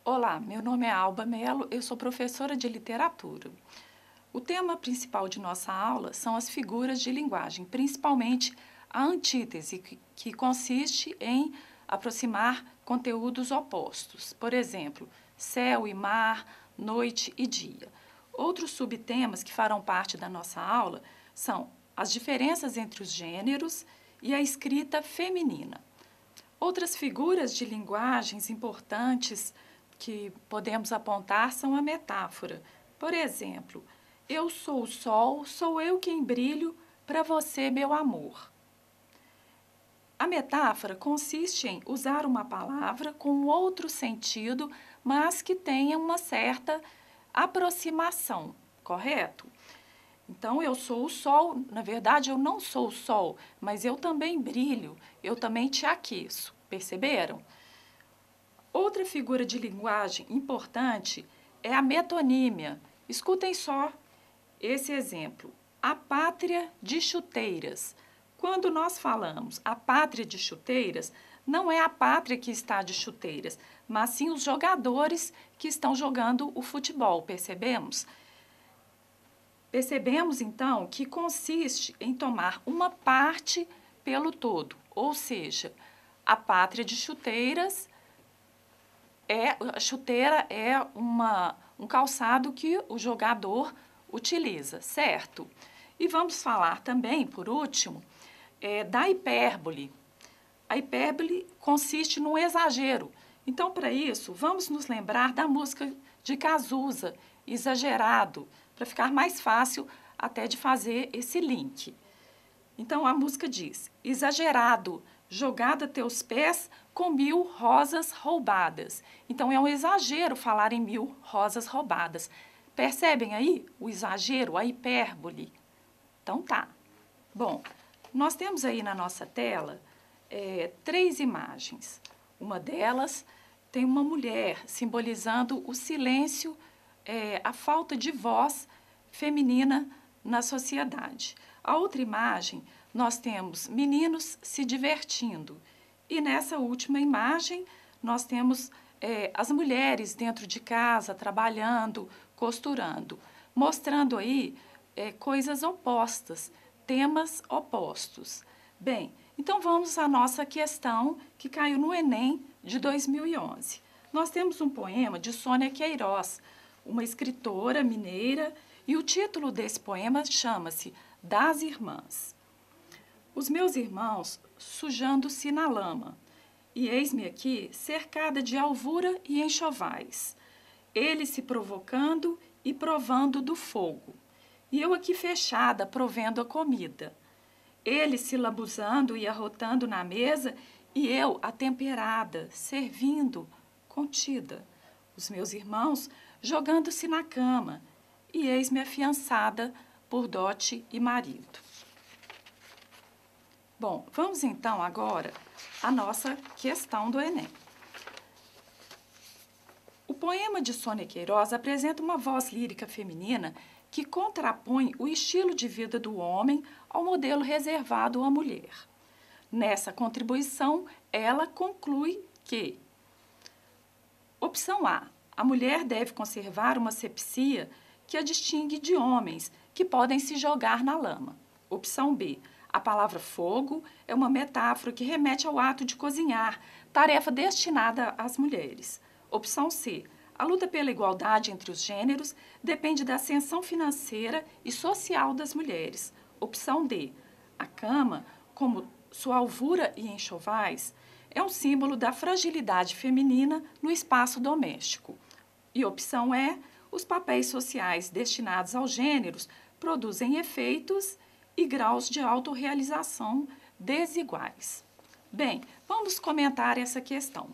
Olá, meu nome é Alba Mello, eu sou professora de literatura. O tema principal de nossa aula são as figuras de linguagem, principalmente a antítese, que consiste em aproximar conteúdos opostos. Por exemplo, céu e mar, noite e dia. Outros subtemas que farão parte da nossa aula são as diferenças entre os gêneros e a escrita feminina. Outras figuras de linguagens importantes que podemos apontar são a metáfora. Por exemplo, eu sou o sol, sou eu quem brilho para você, meu amor. A metáfora consiste em usar uma palavra com outro sentido, mas que tenha uma certa aproximação, correto? Então, eu sou o sol, na verdade, eu não sou o sol, mas eu também brilho, eu também te aqueço, perceberam? Outra figura de linguagem importante é a metonímia. Escutem só esse exemplo. A pátria de chuteiras. Quando nós falamos a pátria de chuteiras, não é a pátria que está de chuteiras, mas sim os jogadores que estão jogando o futebol, percebemos? Percebemos, então, que consiste em tomar uma parte pelo todo, ou seja, a pátria de chuteiras a chuteira é um calçado que o jogador utiliza, certo? E vamos falar também, por último, da hipérbole. A hipérbole consiste no exagero. Então, para isso, vamos nos lembrar da música de Cazuza, Exagerado, para ficar mais fácil até de fazer esse link. Então, a música diz: exagerado, jogado a teus pés com 1000 rosas roubadas. Então, é um exagero falar em 1000 rosas roubadas. Percebem aí o exagero, a hipérbole? Então, tá. Bom, nós temos aí na nossa tela 3 imagens. Uma delas tem uma mulher simbolizando o silêncio, a falta de voz feminina na sociedade. A outra imagem, nós temos meninos se divertindo. E nessa última imagem, nós temos as mulheres dentro de casa, trabalhando, costurando, mostrando aí coisas opostas, temas opostos. Bem, então vamos à nossa questão que caiu no Enem de 2011. Nós temos um poema de Sônia Queiroz, uma escritora mineira, e o título desse poema chama-se Das Irmãs. Os meus irmãos sujando-se na lama, e eis-me aqui cercada de alvura e enxovais, eles se provocando e provando do fogo, e eu aqui fechada provendo a comida, eles se lambuzando e arrotando na mesa, e eu atemperada, servindo, contida, os meus irmãos jogando-se na cama, e eis-me afiançada por dote e marido. Bom, vamos então agora à nossa questão do Enem. O poema de Sônia Queiroz apresenta uma voz lírica feminina que contrapõe o estilo de vida do homem ao modelo reservado à mulher. Nessa contribuição, ela conclui que: opção A mulher deve conservar uma asepsia que a distingue de homens que podem se jogar na lama. Opção B. A palavra fogo é uma metáfora que remete ao ato de cozinhar, tarefa destinada às mulheres. Opção C. A luta pela igualdade entre os gêneros depende da ascensão financeira e social das mulheres. Opção D. A cama, como sua alvura e enxovais, é um símbolo da fragilidade feminina no espaço doméstico. E opção E. Os papéis sociais destinados aos gêneros produzem efeitos e graus de autorrealização desiguais. Bem, vamos comentar essa questão.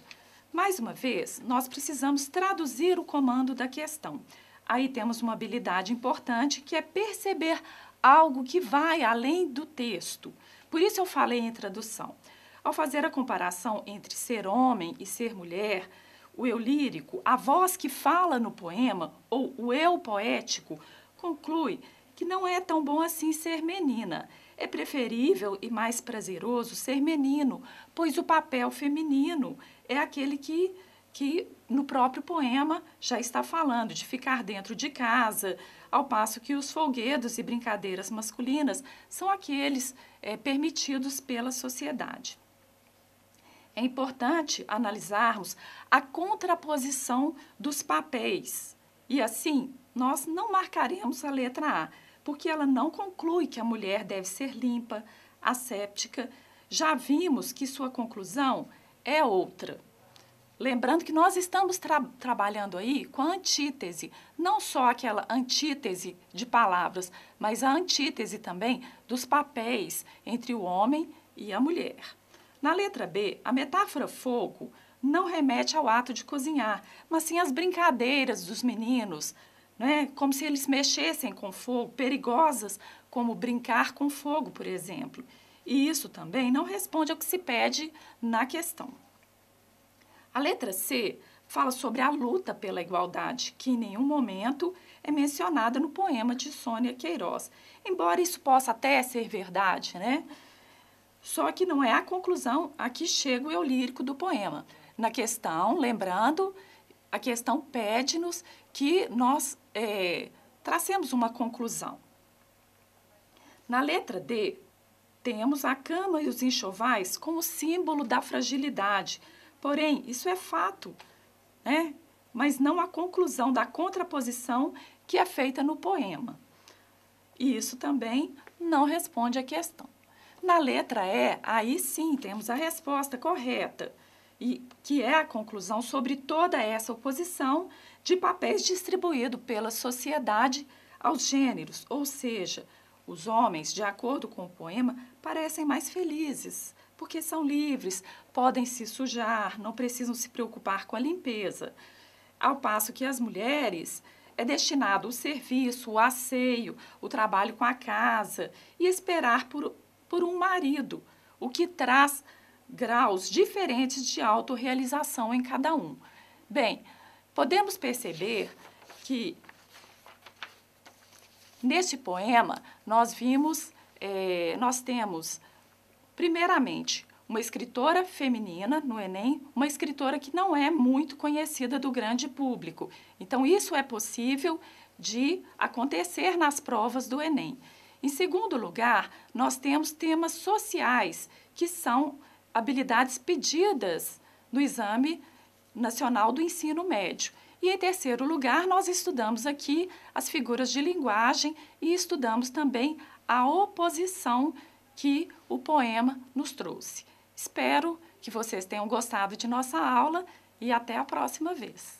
Mais uma vez, nós precisamos traduzir o comando da questão. Aí temos uma habilidade importante que é perceber algo que vai além do texto. Por isso eu falei em tradução. Ao fazer a comparação entre ser homem e ser mulher, o eu lírico, a voz que fala no poema, ou o eu poético, conclui que não é tão bom assim ser menina. É preferível e mais prazeroso ser menino, pois o papel feminino é aquele que no próprio poema já está falando de ficar dentro de casa, ao passo que os folguedos e brincadeiras masculinas são aqueles permitidos pela sociedade. É importante analisarmos a contraposição dos papéis e, assim, nós não marcaremos a letra A, porque ela não conclui que a mulher deve ser limpa, asséptica. Já vimos que sua conclusão é outra. Lembrando que nós estamos trabalhando aí com a antítese, não só aquela antítese de palavras, mas a antítese também dos papéis entre o homem e a mulher. Na letra B, a metáfora fogo não remete ao ato de cozinhar, mas sim às brincadeiras dos meninos, né? Como se eles mexessem com fogo, perigosas como brincar com fogo, por exemplo. E isso também não responde ao que se pede na questão. A letra C fala sobre a luta pela igualdade, que em nenhum momento é mencionada no poema de Sônia Queiroz. Embora isso possa até ser verdade, né? Só que não é a conclusão a que chega o eu lírico do poema. Na questão, lembrando, a questão pede-nos que nós tracemos uma conclusão. Na letra D, temos a cama e os enxovais como símbolo da fragilidade. Porém, isso é fato, né? Mas não a conclusão da contraposição que é feita no poema. E isso também não responde à questão. Na letra E, aí sim temos a resposta correta, e que é a conclusão sobre toda essa oposição de papéis distribuídos pela sociedade aos gêneros, ou seja, os homens, de acordo com o poema, parecem mais felizes, porque são livres, podem se sujar, não precisam se preocupar com a limpeza. Ao passo que as mulheres é destinado o serviço, o asseio, o trabalho com a casa e esperar por um marido, o que traz graus diferentes de autorrealização em cada um. Bem, podemos perceber que neste poema nós temos, primeiramente, uma escritora feminina no Enem, uma escritora que não é muito conhecida do grande público. Então, isso é possível de acontecer nas provas do Enem. Em segundo lugar, nós temos temas sociais, que são habilidades pedidas no Exame Nacional do Ensino Médio. E, em terceiro lugar, nós estudamos aqui as figuras de linguagem e estudamos também a oposição que o poema nos trouxe. Espero que vocês tenham gostado de nossa aula e até a próxima vez.